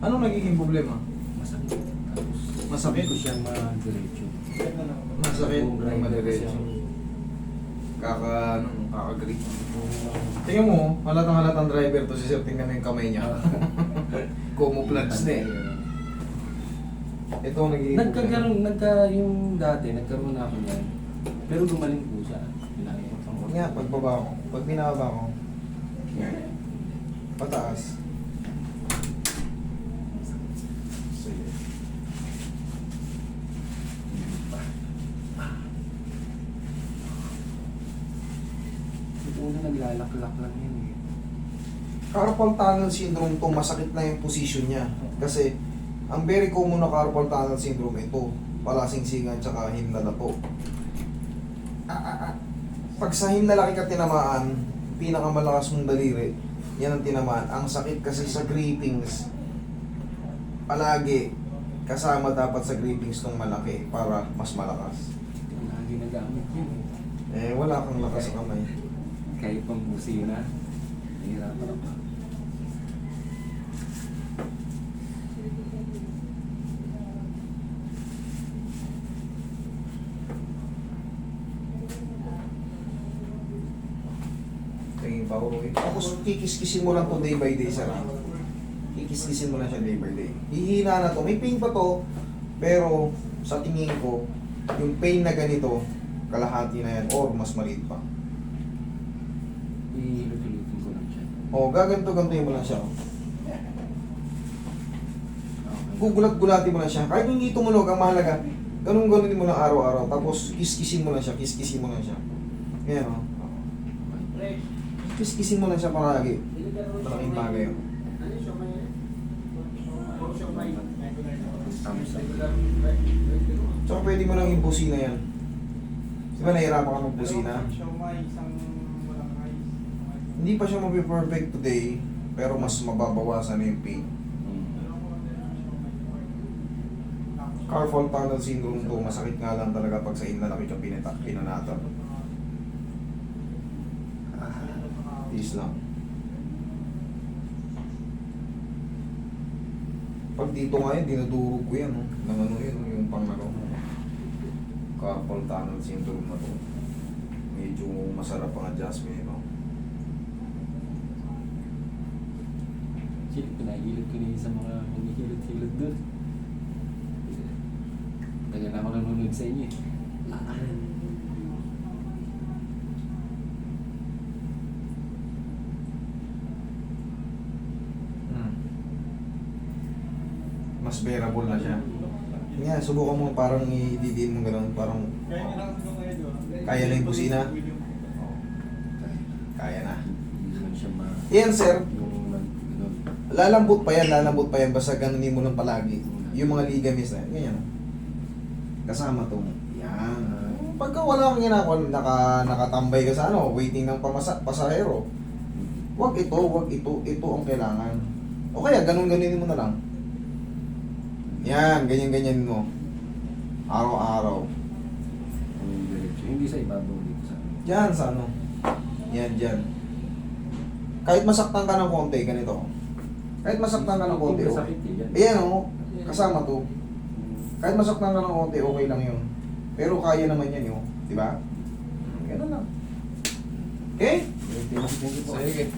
Anong nagiging problema? Masakit. Tapos, Masakit? Hindi ko siya ma-diretso. Masakit Buong ng grinder madiretso. kasi. Kaka-grip. Tingnan mo, halatang driver to si Sir. Tingnan mo yung kamay niya. Camouflage na eh. Ito ang nagiging Nagkakaroon, yung dati, nagkaroon na ako niyan. Pero gumaling po siya. Pinakikot ang Huwag nga, pagbaba ko. Pag binababa ko, pataas. Sige. Yung una naglalak-lak lang yun eh. Carpal tunnel syndrome to, masakit na yung position niya. Kasi, ang very common na carpal tunnel syndrome ito, palasingsingan tsaka hinlala to. Pag sa hinlalaki ka tinamaan, pinakamalakas mong daliri, yan ang tinamaan. Ang sakit kasi sa grippings, palagi kasama dapat sa grippings ng malaki para mas malakas. Wala ginagamit yun eh. Wala kang lakas sa kamay. Kahit pang busina, nahihirapan ako. Tingin pa ako. Tapos kikis-kisin mo lang to day by day sa kikis-kisin mo lang siya day by day. Hihina na to. May pain pa to. Pero sa tingin ko, yung pain na ganito, kalahati na yan or mas maliit pa. Ihilot-hilutin ko lang siya. O, gaganto-gantoin mo lang siya. Okay. Gugulat-gulatin mo lang siya. Kahit hindi tumunog, ang mahalaga, ganun-ganunin mo lang araw-araw. Tapos kiskisin mo lang siya, kiskisin mo lang siya. Ganyan o. Kiskisin mo lang siya palagi. Malaking bagay yun. Thumbs up. Tsaka pwede mo lang yung busina yan. Di ba nahihirapan ka mag-busina? Hindi pa siya mapi-perfect today, pero mas mababawasan na yung pain. Carpal tunnel syndrome to, masakit nga lang talaga pag sa inlalaki ka pinanatan. Tiis lang. Pag dito nga yan, dinudurog ko yan. Oh. Nang ano yun, yung pang ano. Carpal tunnel syndrome na to. Medyo masarap ang adjustment, no? Actually, pinahilot ko na yun sa mga humihilot-hilot doon. Tagal na ako nanonood sa inyo eh. Mas bearable na siya. Nga, subukan mo parang i-didiin mo gano'n, parang kaya na yung busina. Kaya na. Hindi naman siya ma... Yan sir, Yung ganun. lalambot pa yan, basta ganunin mo lang palagi. Yung mga ligaments na yan, ganyan. Kasama tong, yan. Pagka wala kang ginagawa, nakatambay ka sa waiting ng pasahero. Wag ito ang kailangan. O kaya, ganun-ganunin mo na lang. Yan, ganyan-ganyan mo. Araw-araw. Yung diretso. Hindi sa ibabaw dito sa amin. Yan, sa ano. Yan, dyan. Kahit masaktan ka ng konti, ganito. Kahit masaktan ka ng konti, Hindi okay. sakit eh, yan. Ayan o, kasama to. Kahit masaktan ka ng konti, okay lang yun. Pero kaya naman yan yun, di ba? Ganun lang. Okay? Thank you po. Sige.